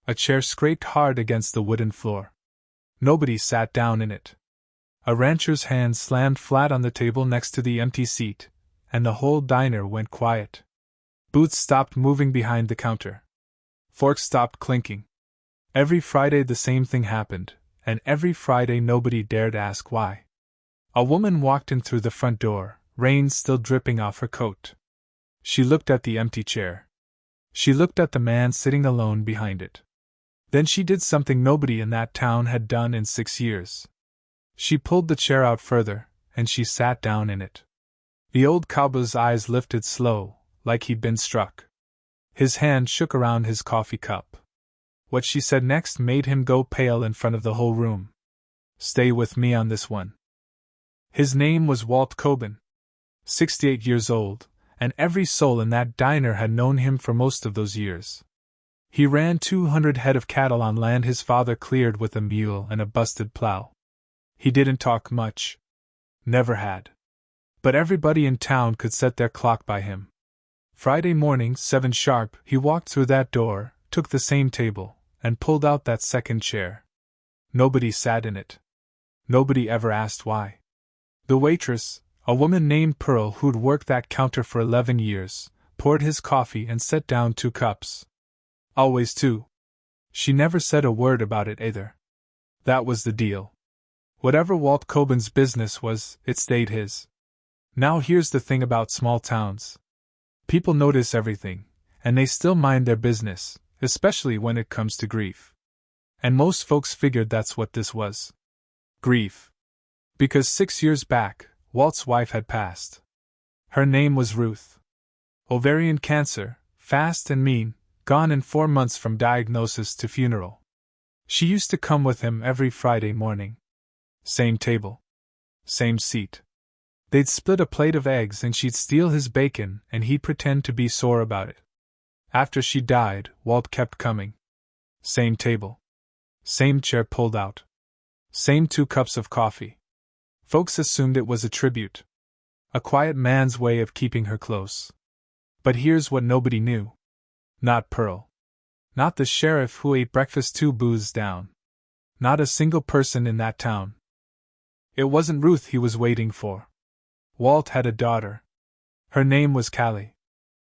A chair scraped hard against the wooden floor. Nobody sat down in it. A rancher's hand slammed flat on the table next to the empty seat, and the whole diner went quiet. Boots stopped moving behind the counter. Forks stopped clinking. Every Friday the same thing happened, and every Friday nobody dared ask why. A woman walked in through the front door, rain still dripping off her coat. She looked at the empty chair. She looked at the man sitting alone behind it. Then she did something nobody in that town had done in 6 years. She pulled the chair out further, and she sat down in it. The old cowboy's eyes lifted slow, like he'd been struck. His hand shook around his coffee cup. What she said next made him go pale in front of the whole room. "Stay with me on this one." His name was Walt Coben. 68 years old, and every soul in that diner had known him for most of those years. He ran 200 head of cattle on land his father cleared with a mule and a busted plow. He didn't talk much. Never had. But everybody in town could set their clock by him. Friday morning, 7 sharp, he walked through that door, took the same table, and pulled out that second chair. Nobody sat in it. Nobody ever asked why. The waitress, a woman named Pearl who'd worked that counter for 11 years, poured his coffee and set down 2 cups. Always 2. She never said a word about it either. That was the deal. Whatever Walt Coben's business was, it stayed his. Now here's the thing about small towns. People notice everything, and they still mind their business, especially when it comes to grief. And most folks figured that's what this was. Grief. Because 6 years back, Walt's wife had passed. Her name was Ruth. Ovarian cancer, fast and mean, gone in 4 months from diagnosis to funeral. She used to come with him every Friday morning. Same table. Same seat. They'd split a plate of eggs and she'd steal his bacon and he'd pretend to be sore about it. After she died, Walt kept coming. Same table. Same chair pulled out. Same 2 cups of coffee. Folks assumed it was a tribute. A quiet man's way of keeping her close. But here's what nobody knew. Not Pearl. Not the sheriff who ate breakfast 2 booths down. Not a single person in that town. It wasn't Ruth he was waiting for. Walt had a daughter. Her name was Callie.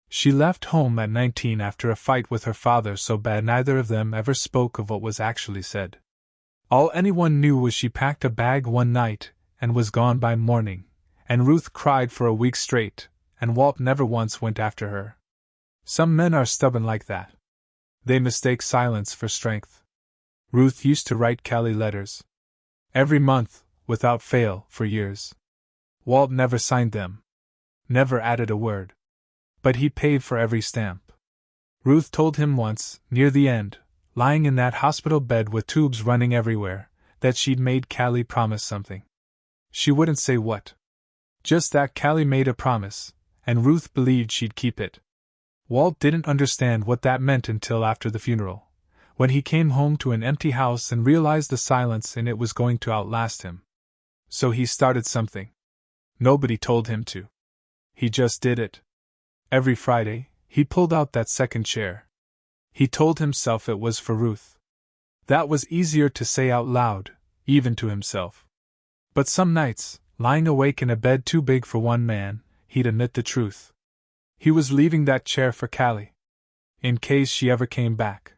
She left home at 19 after a fight with her father so bad neither of them ever spoke of what was actually said. All anyone knew was she packed a bag one night and was gone by morning, and Ruth cried for a week straight, and Walt never once went after her. Some men are stubborn like that. They mistake silence for strength. Ruth used to write Callie letters. Every month, without fail, for years. Walt never signed them. Never added a word. But he paid for every stamp. Ruth told him once, near the end, lying in that hospital bed with tubes running everywhere, that she'd made Callie promise something. She wouldn't say what. Just that Callie made a promise, and Ruth believed she'd keep it. Walt didn't understand what that meant until after the funeral, when he came home to an empty house and realized the silence in it was going to outlast him. So he started something. Nobody told him to. He just did it. Every Friday, he pulled out that second chair. He told himself it was for Ruth. That was easier to say out loud, even to himself. But some nights, lying awake in a bed too big for one man, he'd admit the truth. He was leaving that chair for Callie. In case she ever came back.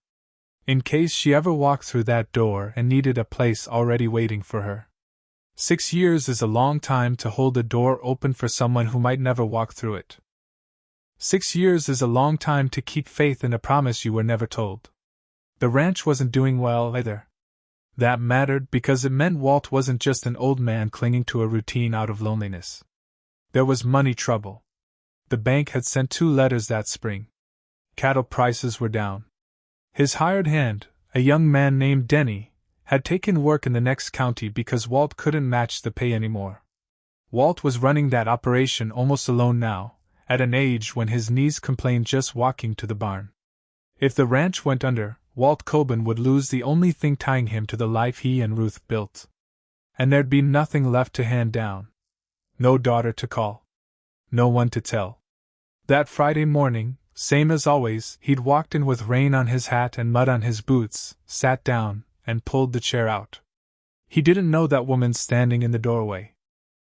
In case she ever walked through that door and needed a place already waiting for her. 6 years is a long time to hold a door open for someone who might never walk through it. 6 years is a long time to keep faith in a promise you were never told. The ranch wasn't doing well either. That mattered because it meant Walt wasn't just an old man clinging to a routine out of loneliness. There was money trouble. The bank had sent 2 letters that spring. Cattle prices were down. His hired hand, a young man named Denny, had taken work in the next county because Walt couldn't match the pay anymore. Walt was running that operation almost alone now, at an age when his knees complained just walking to the barn. If the ranch went under, Walt Coben would lose the only thing tying him to the life he and Ruth built. And there'd be nothing left to hand down. No daughter to call. No one to tell. That Friday morning, Same as always, he'd walked in with rain on his hat and mud on his boots, sat down, and pulled the chair out. He didn't know that woman standing in the doorway.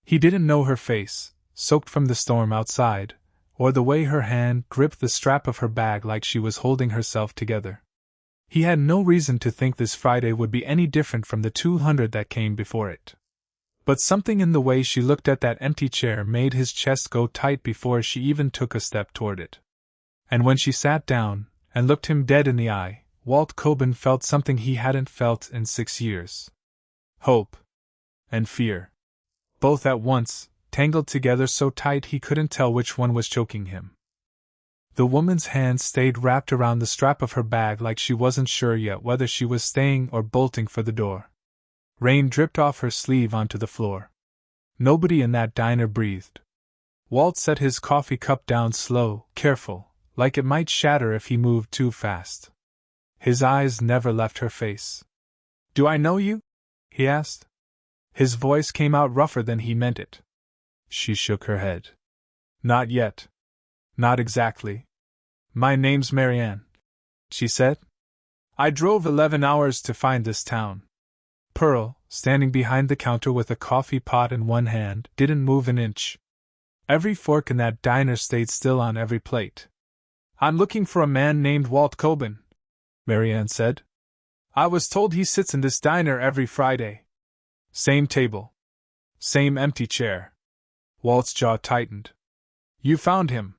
He didn't know her face, soaked from the storm outside, or the way her hand gripped the strap of her bag like she was holding herself together. He had no reason to think this Friday would be any different from the 200 that came before it. But something in the way she looked at that empty chair made his chest go tight before she even took a step toward it. And when she sat down and looked him dead in the eye, Walt Coben felt something he hadn't felt in 6 years. Hope and fear. Both at once, tangled together so tight he couldn't tell which one was choking him. The woman's hand stayed wrapped around the strap of her bag like she wasn't sure yet whether she was staying or bolting for the door. Rain dripped off her sleeve onto the floor. Nobody in that diner breathed. Walt set his coffee cup down slow, careful, like it might shatter if he moved too fast. His eyes never left her face. "Do I know you?" he asked. His voice came out rougher than he meant it. She shook her head. "Not yet. Not exactly. My name's Marianne," she said. "I drove 11 hours to find this town." Pearl, standing behind the counter with a coffee pot in one hand, didn't move an inch. Every fork in that diner stayed still on every plate. "I'm looking for a man named Walt Coben," Marianne said. "I was told he sits in this diner every Friday. Same table. Same empty chair." Walt's jaw tightened. "You found him."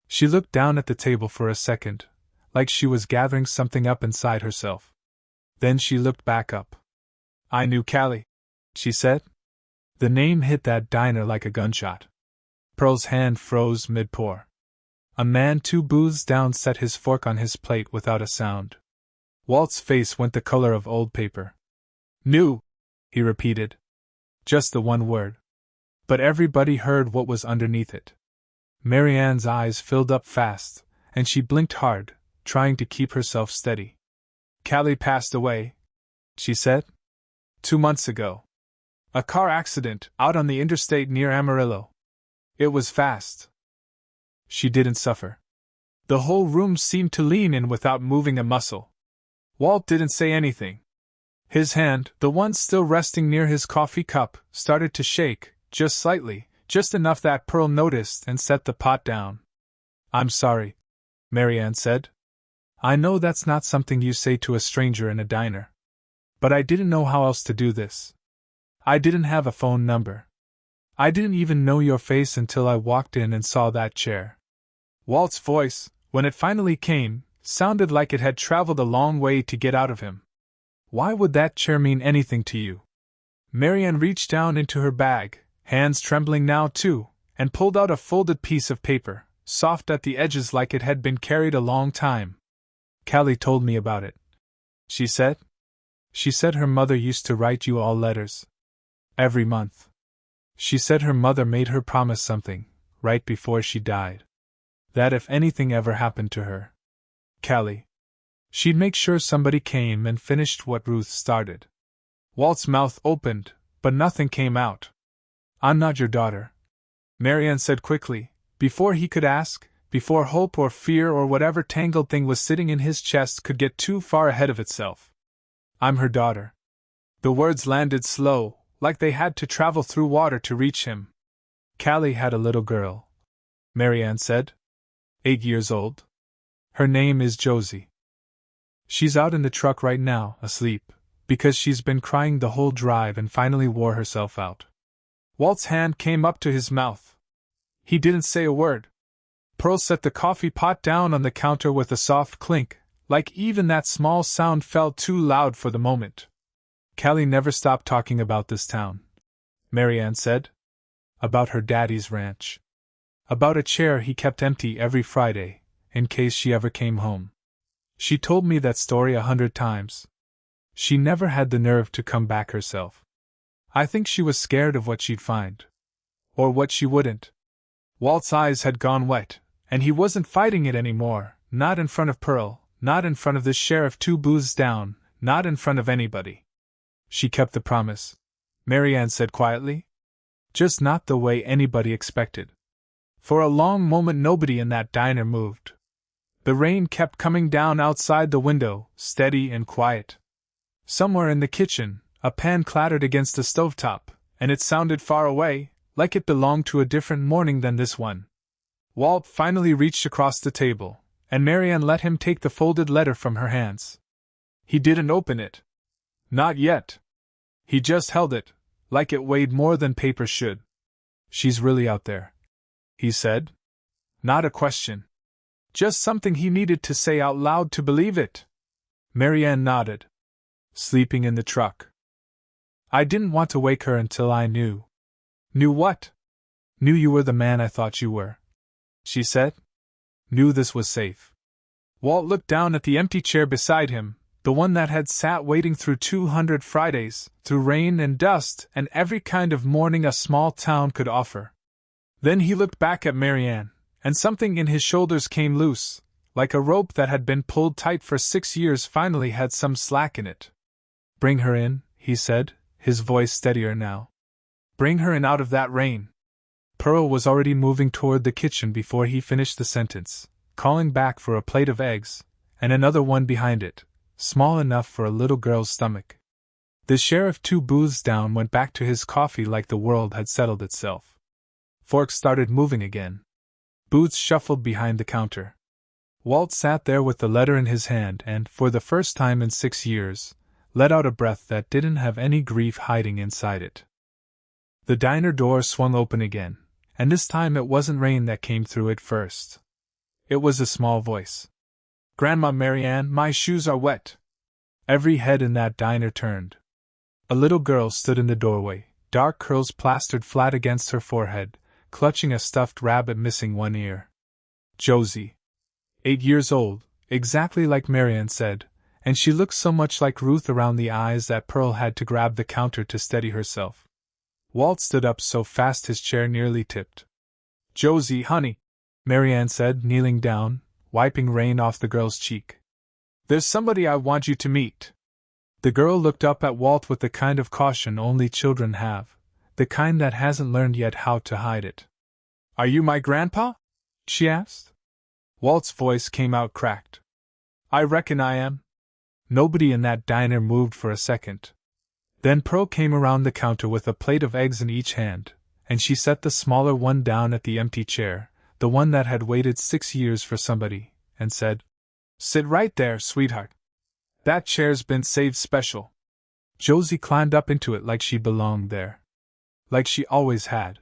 She looked down at the table for a second, like she was gathering something up inside herself. Then she looked back up. "I knew Callie," she said. The name hit that diner like a gunshot. Pearl's hand froze mid-pour. A man 2 booths down set his fork on his plate without a sound. Walt's face went the color of old paper. "Knew," he repeated. Just the one word. But everybody heard what was underneath it. Marianne's eyes filled up fast, and she blinked hard, trying to keep herself steady. "Callie passed away," she said. 2 months ago. A car accident out on the interstate near Amarillo. It was fast. She didn't suffer. The whole room seemed to lean in without moving a muscle. Walt didn't say anything. His hand, the one still resting near his coffee cup, started to shake, just slightly, just enough that Pearl noticed and set the pot down. "I'm sorry," Marianne said. "I know that's not something you say to a stranger in a diner. But I didn't know how else to do this. I didn't have a phone number. I didn't even know your face until I walked in and saw that chair." Walt's voice, when it finally came, sounded like it had traveled a long way to get out of him. "Why would that chair mean anything to you?" Marianne reached down into her bag, hands trembling now too, and pulled out a folded piece of paper, soft at the edges like it had been carried a long time. "Callie told me about it," she said. "She said her mother used to write you all letters. Every month. She said her mother made her promise something, right before she died. That if anything ever happened to her, Callie, she'd make sure somebody came and finished what Ruth started." Walt's mouth opened, but nothing came out. "I'm not your daughter," Marianne said quickly, before he could ask, before hope or fear or whatever tangled thing was sitting in his chest could get too far ahead of itself. "I'm her daughter." The words landed slow, like they had to travel through water to reach him. "Callie had a little girl," Marianne said. 8 years old. Her name is Josie. She's out in the truck right now, asleep, because she's been crying the whole drive and finally wore herself out." Walt's hand came up to his mouth. He didn't say a word. Pearl set the coffee pot down on the counter with a soft clink, like even that small sound felt too loud for the moment. "Callie never stopped talking about this town," Marianne said. "About her daddy's ranch. About a chair he kept empty every Friday, in case she ever came home. She told me that story 100 times. She never had the nerve to come back herself. I think she was scared of what she'd find. Or what she wouldn't." Walt's eyes had gone wet, and he wasn't fighting it anymore, not in front of Pearl, not in front of the sheriff 2 booths down, not in front of anybody. "She kept the promise," Marianne said quietly. "Just not the way anybody expected." For a long moment nobody in that diner moved. The rain kept coming down outside the window, steady and quiet. Somewhere in the kitchen, a pan clattered against the stovetop, and it sounded far away, like it belonged to a different morning than this one. Walt finally reached across the table, and Marianne let him take the folded letter from her hands. He didn't open it. Not yet. He just held it, like it weighed more than paper should. "She's really out there," he said. Not a question. Just something he needed to say out loud to believe it. Marianne nodded. "Sleeping in the truck. I didn't want to wake her until I knew." "Knew what?" "Knew you were the man I thought you were," she said. "Knew this was safe." Walt looked down at the empty chair beside him, the one that had sat waiting through 200 Fridays, through rain and dust and every kind of morning a small town could offer. Then he looked back at Marianne, and something in his shoulders came loose, like a rope that had been pulled tight for 6 years finally had some slack in it. "Bring her in," he said, his voice steadier now. "Bring her in out of that rain." Pearl was already moving toward the kitchen before he finished the sentence, calling back for a plate of eggs, and another one behind it, small enough for a little girl's stomach. The sheriff 2 booths down went back to his coffee like the world had settled itself. Forks started moving again. Booths shuffled behind the counter. Walt sat there with the letter in his hand and, for the first time in 6 years, let out a breath that didn't have any grief hiding inside it. The diner door swung open again, and this time it wasn't rain that came through it first. It was a small voice. "Grandma Marianne, my shoes are wet." Every head in that diner turned. A little girl stood in the doorway, dark curls plastered flat against her forehead, clutching a stuffed rabbit missing one ear. Josie. 8 years old, exactly like Marianne said, and she looked so much like Ruth around the eyes that Pearl had to grab the counter to steady herself. Walt stood up so fast his chair nearly tipped. "Josie, honey," Marianne said, kneeling down, wiping rain off the girl's cheek. "There's somebody I want you to meet." The girl looked up at Walt with the kind of caution only children have, the kind that hasn't learned yet how to hide it. "Are you my grandpa?" she asked. Walt's voice came out cracked. "I reckon I am." Nobody in that diner moved for a second. Then Pearl came around the counter with a plate of eggs in each hand, and she set the smaller one down at the empty chair, the one that had waited 6 years for somebody, and said, "Sit right there, sweetheart. That chair's been saved special." Josie climbed up into it like she belonged there. Like she always had.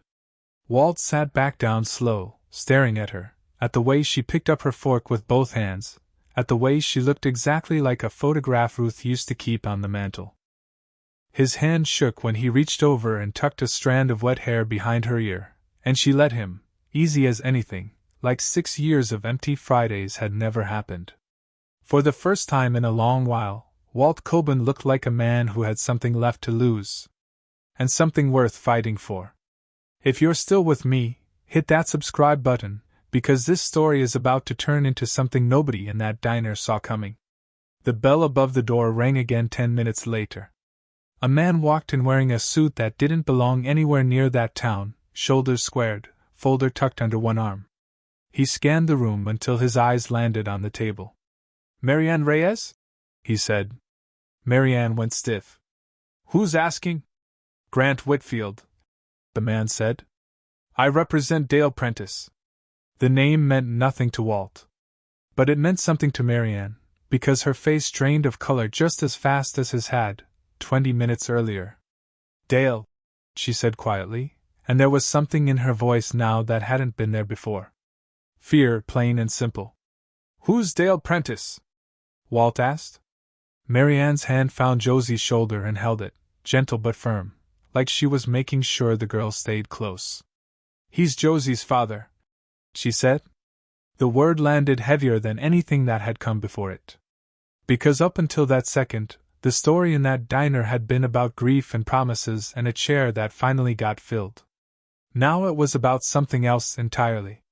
Walt sat back down slow, staring at her, at the way she picked up her fork with both hands, at the way she looked exactly like a photograph Ruth used to keep on the mantel. His hand shook when he reached over and tucked a strand of wet hair behind her ear, and she let him, easy as anything, like 6 years of empty Fridays had never happened. For the first time in a long while, Walt Coben looked like a man who had something left to lose. And something worth fighting for. If you're still with me, hit that subscribe button, because this story is about to turn into something nobody in that diner saw coming. The bell above the door rang again 10 minutes later. A man walked in wearing a suit that didn't belong anywhere near that town, shoulders squared, folder tucked under one arm. He scanned the room until his eyes landed on the table. "Marianne Reyes?" he said. Marianne went stiff. "Who's asking?" "Grant Whitfield," the man said. "I represent Dale Prentice." The name meant nothing to Walt. But it meant something to Marianne, because her face drained of color just as fast as his had, 20 minutes earlier. "Dale," she said quietly, and there was something in her voice now that hadn't been there before. Fear, plain and simple. "Who's Dale Prentice?" Walt asked. Marianne's hand found Josie's shoulder and held it, gentle but firm, like she was making sure the girl stayed close. "He's Josie's father," she said. The word landed heavier than anything that had come before it. Because up until that second, the story in that diner had been about grief and promises and a chair that finally got filled. Now it was about something else entirely.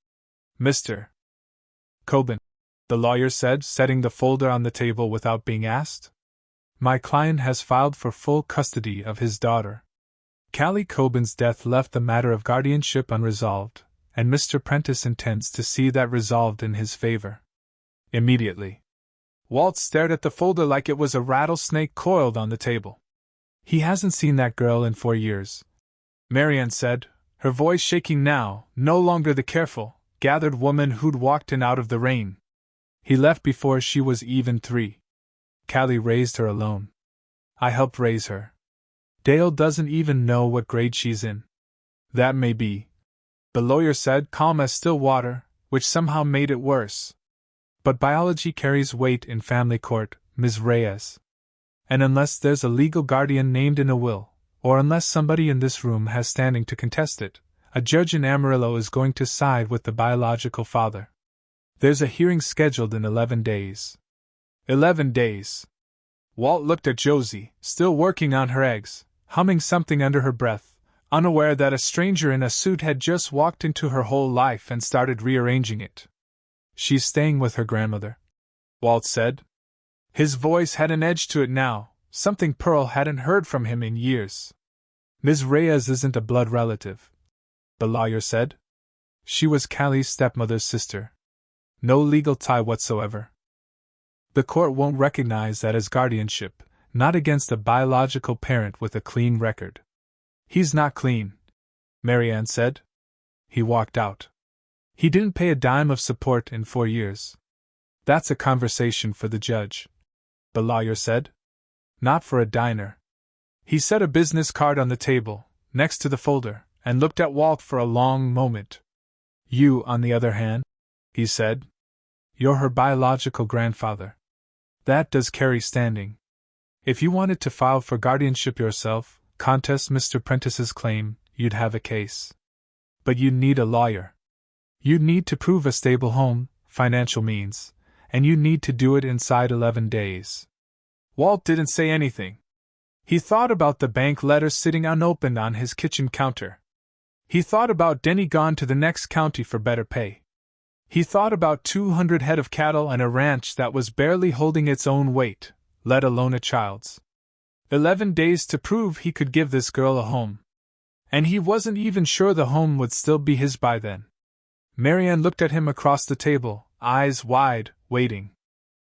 "Mr. Coben," the lawyer said, setting the folder on the table without being asked. "My client has filed for full custody of his daughter. Callie Coben's death left the matter of guardianship unresolved, and Mr. Prentice intends to see that resolved in his favor." Immediately, Walt stared at the folder like it was a rattlesnake coiled on the table. He hasn't seen that girl in 4 years, Marianne said, her voice shaking now, no longer the careful, gathered woman who'd walked in out of the rain. He left before she was even 3. Callie raised her alone. I helped raise her. Dale doesn't even know what grade she's in. That may be, the lawyer said, calm as still water, which somehow made it worse. But biology carries weight in family court, Ms. Reyes. And unless there's a legal guardian named in a will, or unless somebody in this room has standing to contest it, a judge in Amarillo is going to side with the biological father. There's a hearing scheduled in 11 days. 11 days. Walt looked at Josie, still working on her eggs, humming something under her breath, unaware that a stranger in a suit had just walked into her whole life and started rearranging it. She's staying with her grandmother, Walt said. His voice had an edge to it now, something Pearl hadn't heard from him in years. Ms. Reyes isn't a blood relative, the lawyer said. She was Callie's stepmother's sister. No legal tie whatsoever. The court won't recognize that as guardianship, not against a biological parent with a clean record. He's not clean, Marianne said. He walked out. He didn't pay a dime of support in 4 years. That's a conversation for the judge, the lawyer said. Not for a diner. He set a business card on the table, next to the folder, and looked at Walt for a long moment. You, on the other hand, he said. You're her biological grandfather. That does carry standing. If you wanted to file for guardianship yourself, contest Mr. Prentice's claim, you'd have a case. But you'd need a lawyer. You'd need to prove a stable home, financial means, and you'd need to do it inside 11 days. Walt didn't say anything. He thought about the bank letter sitting unopened on his kitchen counter. He thought about Denny gone to the next county for better pay. He thought about 200 head of cattle and a ranch that was barely holding its own weight, let alone a child's. 11 days to prove he could give this girl a home. And he wasn't even sure the home would still be his by then. Marianne looked at him across the table, eyes wide, waiting.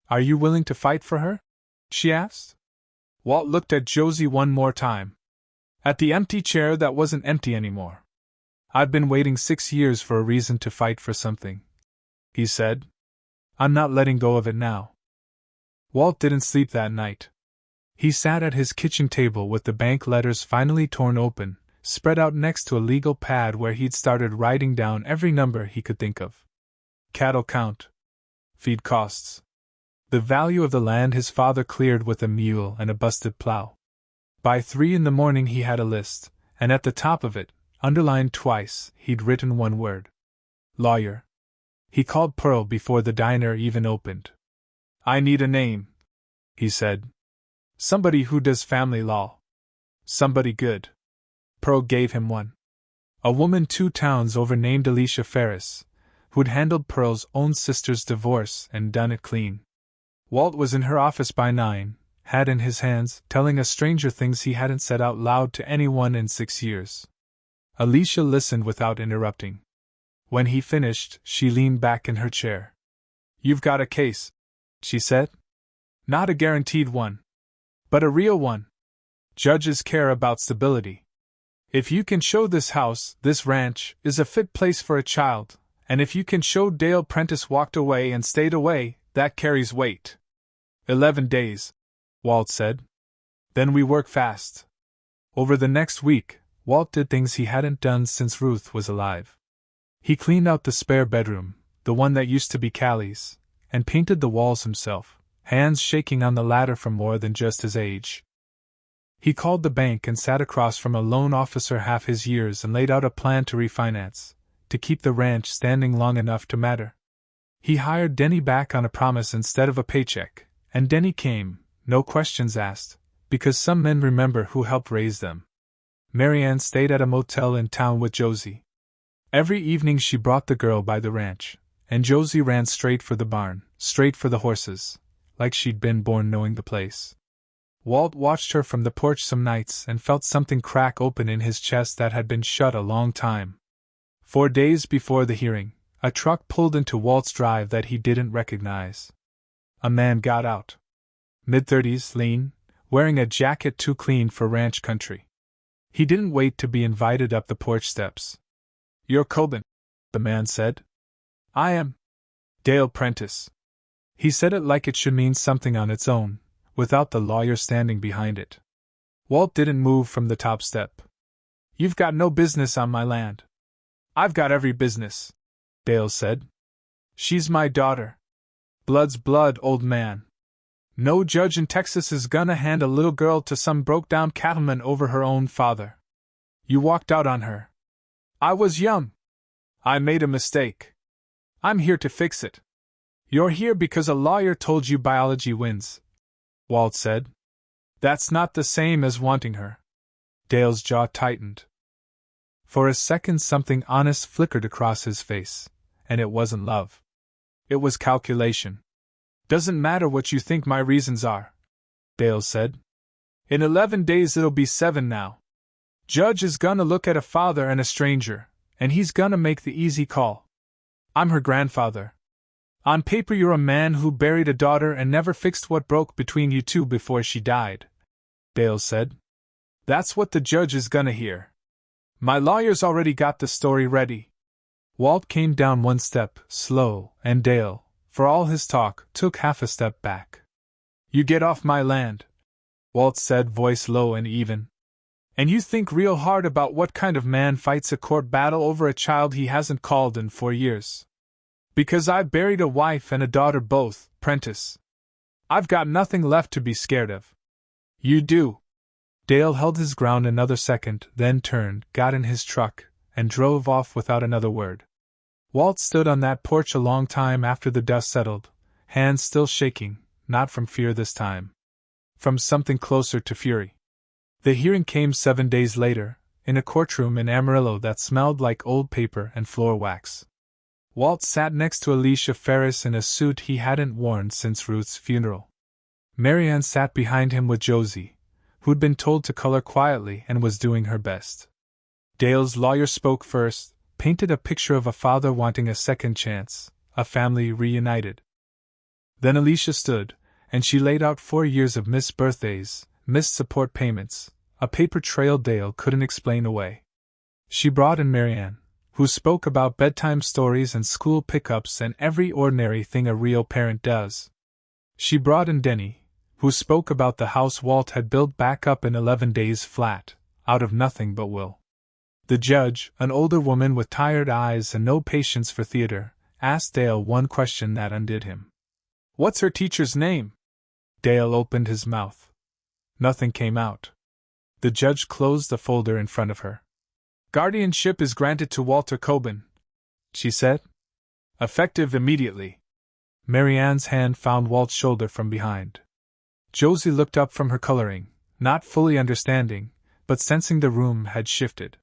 Are you willing to fight for her? She asked. Walt looked at Josie one more time. At the empty chair that wasn't empty anymore. I've been waiting 6 years for a reason to fight for something, he said. I'm not letting go of it now. Walt didn't sleep that night. He sat at his kitchen table with the bank letters finally torn open, spread out next to a legal pad where he'd started writing down every number he could think of. Cattle count. Feed costs. The value of the land his father cleared with a mule and a busted plow. By 3 in the morning he had a list, and at the top of it, underlined twice, he'd written one word. Lawyer. He called Pearl before the diner even opened. I need a name, he said. Somebody who does family law. Somebody good. Pearl gave him one. A woman 2 towns over named Alicia Ferris, who'd handled Pearl's own sister's divorce and done it clean. Walt was in her office by 9, hat in his hands, telling a stranger things he hadn't said out loud to anyone in 6 years. Alicia listened without interrupting. When he finished, she leaned back in her chair. You've got a case, she said. Not a guaranteed one, but a real one. Judges care about stability. If you can show this house, this ranch, is a fit place for a child, and if you can show Dale Prentice walked away and stayed away, that carries weight. 11 days, Walt said. Then we work fast. Over the next week, Walt did things he hadn't done since Ruth was alive. He cleaned out the spare bedroom, the one that used to be Callie's, and painted the walls himself, hands shaking on the ladder from more than just his age. He called the bank and sat across from a loan officer half his years and laid out a plan to refinance, to keep the ranch standing long enough to matter. He hired Denny back on a promise instead of a paycheck, and Denny came, no questions asked, because some men remember who helped raise them. Marianne stayed at a motel in town with Josie. Every evening she brought the girl by the ranch, and Josie ran straight for the barn, straight for the horses, like she'd been born knowing the place. Walt watched her from the porch some nights and felt something crack open in his chest that had been shut a long time. 4 days before the hearing, A truck pulled into Walt's drive that he didn't recognize. A man got out. Mid-30s, lean, wearing a jacket too clean for ranch country. He didn't wait to be invited up the porch steps. "You're Coben," the man said. "I am Dale Prentice." He said it like it should mean something on its own, without the lawyer standing behind it. Walt didn't move from the top step. "You've got no business on my land." "I've got every business," Dale said. "She's my daughter. Blood's blood, old man. No judge in Texas is gonna hand a little girl to some broke-down cattleman over her own father. You walked out on her. I was young. I made a mistake. I'm here to fix it." "You're here because a lawyer told you biology wins," Walt said. "That's not the same as wanting her." Dale's jaw tightened. For a second something honest flickered across his face, and it wasn't love. It was calculation. "Doesn't matter what you think my reasons are," Dale said. "In 11 days it'll be 7 now. Judge is gonna look at a father and a stranger, and he's gonna make the easy call. I'm her grandfather. On paper you're a man who buried a daughter and never fixed what broke between you two before she died," Dale said. "That's what the judge is gonna hear. My lawyer's already got the story ready." Walt came down one step, slow, and Dale, for all his talk, took half a step back. "You get off my land," Walt said, voice low and even. "And you think real hard about what kind of man fights a court battle over a child he hasn't called in 4 years. Because I buried a wife and a daughter both, Prentice. I've got nothing left to be scared of." "You do." Dale held his ground another second, then turned, got in his truck, and drove off without another word. Walt stood on that porch a long time after the dust settled, hands still shaking, not from fear this time. From something closer to fury. The hearing came 7 days later, in a courtroom in Amarillo that smelled like old paper and floor wax. Walt sat next to Alicia Ferris in a suit he hadn't worn since Ruth's funeral. Marianne sat behind him with Josie, who'd been told to color quietly and was doing her best. Dale's lawyer spoke first, painted a picture of a father wanting a second chance, a family reunited. Then Alicia stood, and she laid out 4 years of missed birthdays, missed support payments, a paper trail Dale couldn't explain away. She brought in Marianne, who spoke about bedtime stories and school pickups and every ordinary thing a real parent does. She brought in Denny, who spoke about the house Walt had built back up in 11 days flat, out of nothing but will. The judge, an older woman with tired eyes and no patience for theater, asked Dale one question that undid him. "What's her teacher's name?" Dale opened his mouth. Nothing came out. The judge closed the folder in front of her. "Guardianship is granted to Walter Coben," she said. "Effective immediately." Marianne's hand found Walt's shoulder from behind. Josie looked up from her coloring, not fully understanding, but sensing the room had shifted.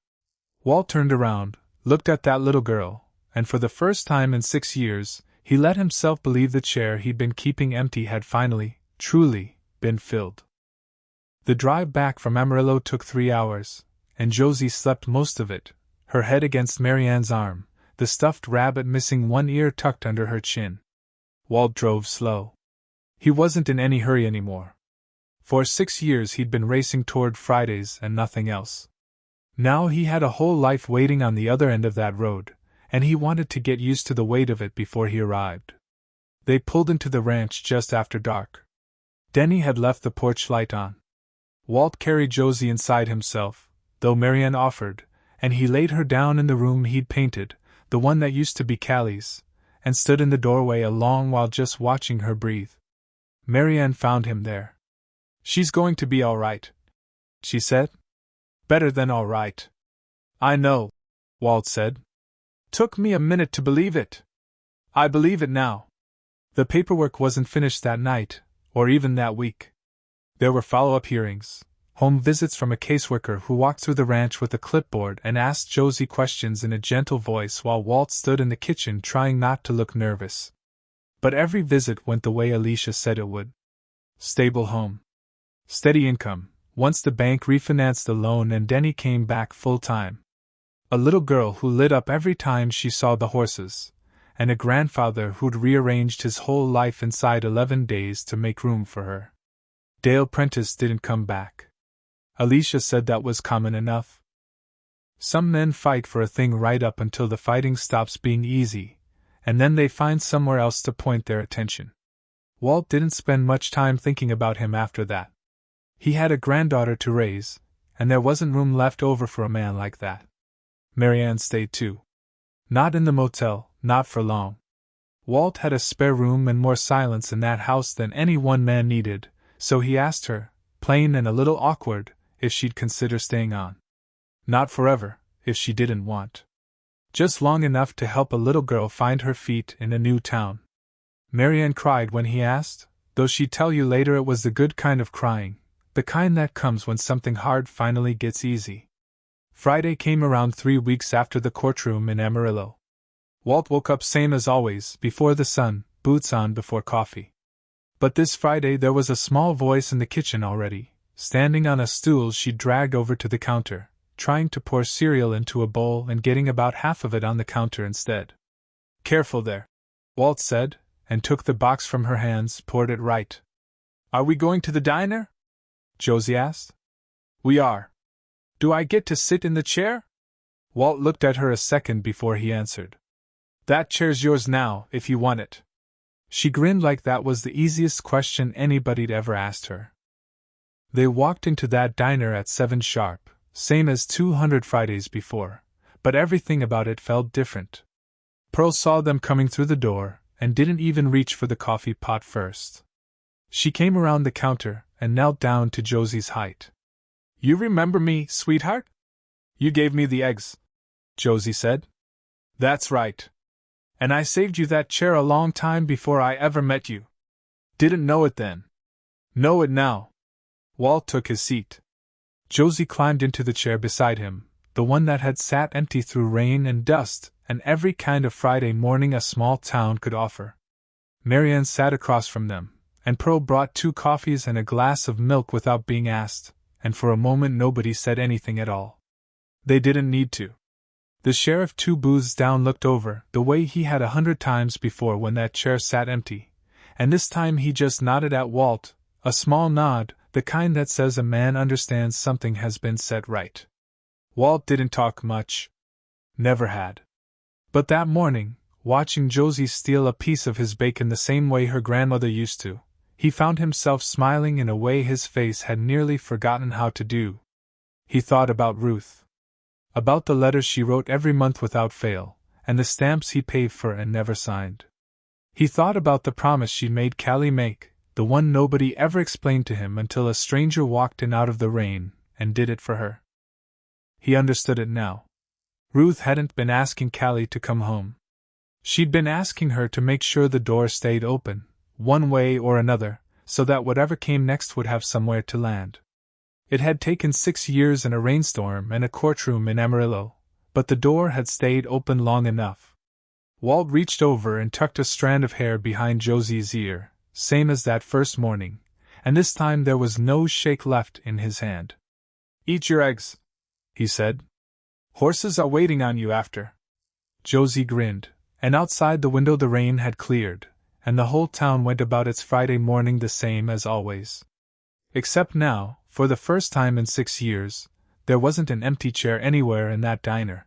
Walt turned around, looked at that little girl, and for the first time in 6 years, he let himself believe the chair he'd been keeping empty had finally, truly, been filled. The drive back from Amarillo took 3 hours, and Josie slept most of it, her head against Marianne's arm, the stuffed rabbit missing one ear tucked under her chin. Walt drove slow. He wasn't in any hurry anymore. For 6 years he'd been racing toward Fridays and nothing else. Now he had a whole life waiting on the other end of that road, and he wanted to get used to the weight of it before he arrived. They pulled into the ranch just after dark. Denny had left the porch light on. Walt carried Josie inside himself, though Marianne offered, and he laid her down in the room he'd painted, the one that used to be Callie's, and stood in the doorway a long while just watching her breathe. Marianne found him there. "She's going to be all right," she said. "Better than all right." "I know," Walt said. "Took me a minute to believe it. I believe it now." The paperwork wasn't finished that night, or even that week. There were follow-up hearings, home visits from a caseworker who walked through the ranch with a clipboard and asked Josie questions in a gentle voice while Walt stood in the kitchen trying not to look nervous. But every visit went the way Alicia said it would. Stable home. Steady income, once the bank refinanced the loan and Denny came back full-time. A little girl who lit up every time she saw the horses, and a grandfather who'd rearranged his whole life inside 11 days to make room for her. Dale Prentice didn't come back. Alicia said that was common enough. Some men fight for a thing right up until the fighting stops being easy, and then they find somewhere else to point their attention. Walt didn't spend much time thinking about him after that. He had a granddaughter to raise, and there wasn't room left over for a man like that. Marianne stayed too. Not in the motel, not for long. Walt had a spare room and more silence in that house than any one man needed, so he asked her, plain and a little awkward, if she'd consider staying on. Not forever, if she didn't want. Just long enough to help a little girl find her feet in a new town. Marianne cried when he asked, though she'd tell you later it was the good kind of crying, the kind that comes when something hard finally gets easy. Friday came around 3 weeks after the courtroom in Amarillo. Walt woke up same as always, before the sun, boots on before coffee. But this Friday there was a small voice in the kitchen already, standing on a stool she'd dragged over to the counter, trying to pour cereal into a bowl and getting about half of it on the counter instead. "Careful there," Walt said, and took the box from her hands, poured it right. "Are we going to the diner?" Josie asked. "We are. Do I get to sit in the chair?" Walt looked at her a second before he answered. "That chair's yours now, if you want it." She grinned like that was the easiest question anybody'd ever asked her. They walked into that diner at 7 sharp, same as 200 Fridays before, but everything about it felt different. Pearl saw them coming through the door, and didn't even reach for the coffee pot first. She came around the counter, and knelt down to Josie's height. "You remember me, sweetheart? You gave me the eggs," Josie said. "That's right. And I saved you that chair a long time before I ever met you. Didn't know it then. Know it now." Walt took his seat. Josie climbed into the chair beside him, the one that had sat empty through rain and dust and every kind of Friday morning a small town could offer. Marianne sat across from them, and Pearl brought 2 coffees and a glass of milk without being asked, and for a moment nobody said anything at all. They didn't need to. The sheriff 2 booths down looked over, the way he had 100 times before when that chair sat empty, and this time he just nodded at Walt, a small nod, the kind that says a man understands something has been set right. Walt didn't talk much. Never had. But that morning, watching Josie steal a piece of his bacon the same way her grandmother used to, he found himself smiling in a way his face had nearly forgotten how to do. He thought about Ruth. About the letters she wrote every month without fail, and the stamps he paid for and never signed. He thought about the promise she'd made Callie make, the one nobody ever explained to him until a stranger walked in out of the rain, and did it for her. He understood it now. Ruth hadn't been asking Callie to come home. She'd been asking her to make sure the door stayed open, one way or another, so that whatever came next would have somewhere to land. It had taken 6 years and a rainstorm and a courtroom in Amarillo, but the door had stayed open long enough. Walt reached over and tucked a strand of hair behind Josie's ear, same as that first morning, and this time there was no shake left in his hand. "Eat your eggs," he said. "Horses are waiting on you after." Josie grinned, and outside the window the rain had cleared, and the whole town went about its Friday morning the same as always. Except now, for the first time in 6 years, there wasn't an empty chair anywhere in that diner.